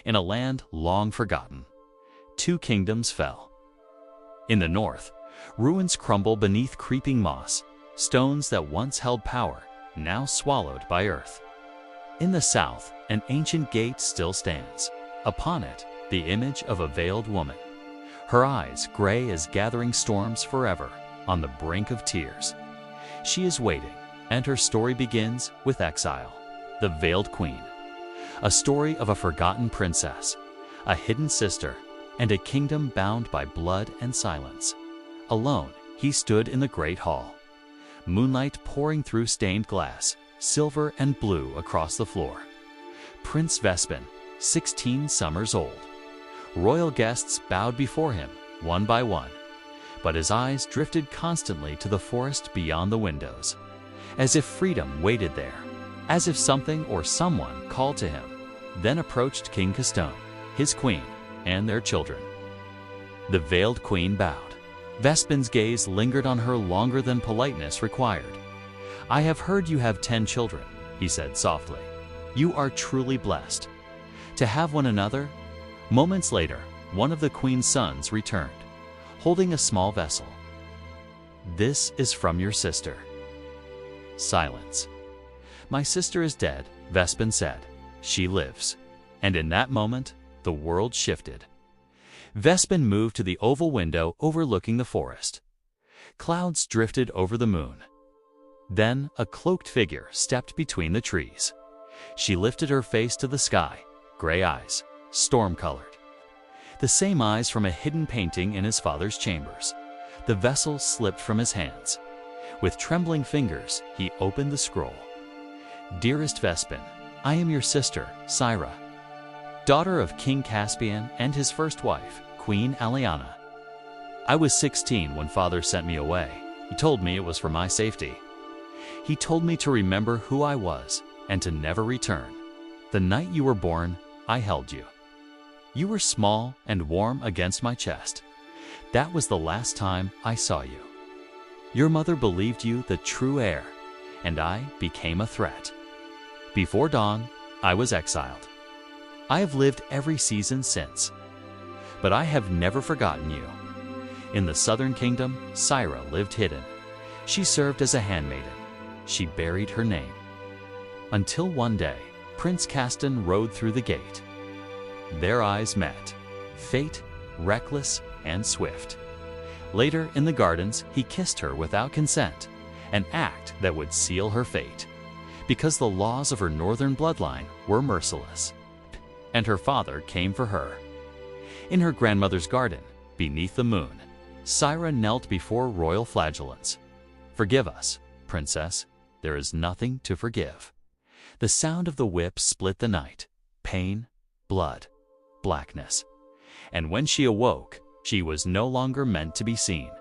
in a land long forgotten. Two kingdoms fell. In the north, ruins crumble beneath creeping moss, stones that once held power, now swallowed by earth. In the south, an ancient gate still stands. Upon it, the image of a veiled woman, her eyes gray as gathering storms forever, on the brink of tears. She is waiting, and her story begins with exile. The Veiled Queen, a story of a forgotten princess, a hidden sister, and a kingdom bound by blood and silence. Alone, he stood in the great hall, moonlight pouring through stained glass, silver and blue across the floor. Prince Vespin, 16 summers old. Royal guests bowed before him, one by one, but his eyes drifted constantly to the forest beyond the windows, as if freedom waited there, as if something or someone called to him. Then approached King Castone, his queen, and their children. The Veiled Queen bowed. Vespin's gaze lingered on her longer than politeness required. "I have heard you have 10 children," he said softly. "You are truly blessed to have one another." Moments later, one of the queen's sons returned, holding a small vessel. "This is from your sister." Silence. "My sister is dead," Vespin said. "She lives." And in that moment, the world shifted. Vespin moved to the oval window overlooking the forest. Clouds drifted over the moon. Then a cloaked figure stepped between the trees. She lifted her face to the sky, gray eyes, storm-colored. The same eyes from a hidden painting in his father's chambers. The vessel slipped from his hands. With trembling fingers, he opened the scroll. "Dearest Vespin, I am your sister, Cyra, daughter of King Caspian and his first wife, Queen Aliana. I was 16 when father sent me away. He told me it was for my safety. He told me to remember who I was and to never return. The night you were born, I held you. You were small and warm against my chest. That was the last time I saw you. Your mother believed you the true heir, and I became a threat. Before dawn, I was exiled. I have lived every season since, but I have never forgotten you. In the southern kingdom, Cyra lived hidden. She served as a handmaiden. She buried her name. Until one day, Prince Castan rode through the gate. Their eyes met, fate, reckless and swift. Later in the gardens, he kissed her without consent, an act that would seal her fate, because the laws of her northern bloodline were merciless. And her father came for her. In her grandmother's garden, beneath the moon, Cyra knelt before royal flagellants. "Forgive us, princess, there is nothing to forgive." The sound of the whip split the night. Pain, blood, blackness. And when she awoke, she was no longer meant to be seen.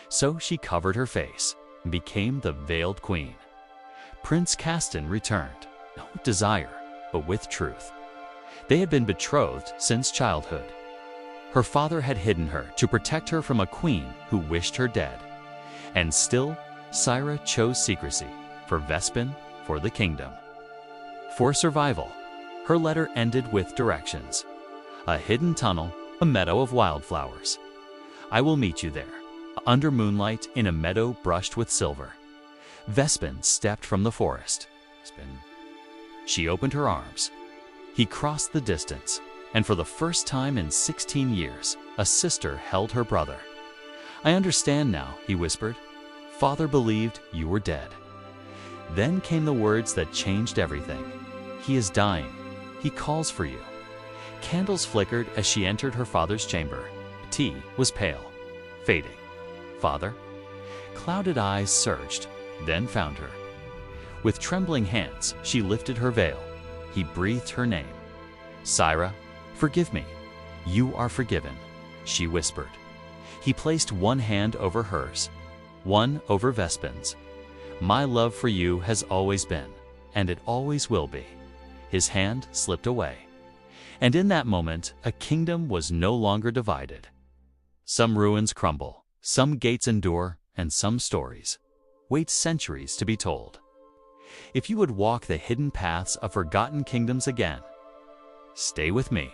So she covered her face and became the Veiled Queen. Prince Castan returned, not with desire, but with truth. They had been betrothed since childhood. Her father had hidden her to protect her from a queen who wished her dead. And still, Cyra chose secrecy, for Vespin, for the kingdom. For survival, her letter ended with directions. A hidden tunnel, a meadow of wildflowers. I will meet you there, under moonlight in a meadow brushed with silver. Vespin stepped from the forest. She opened her arms. He crossed the distance, and for the first time in 16 years, a sister held her brother. "I understand now," he whispered. "Father believed you were dead." Then came the words that changed everything. "He is dying. He calls for you." Candles flickered as she entered her father's chamber. Tea was pale, fading. "Father?" Clouded eyes searched, then found her. With trembling hands, she lifted her veil. He breathed her name. "Cyra, forgive me." "You are forgiven," she whispered. He placed one hand over hers, one over Vespin's. "My love for you has always been, and it always will be." His hand slipped away. And in that moment, a kingdom was no longer divided. Some ruins crumble, some gates endure, and some stories wait centuries to be told. If you would walk the hidden paths of forgotten kingdoms again, stay with me.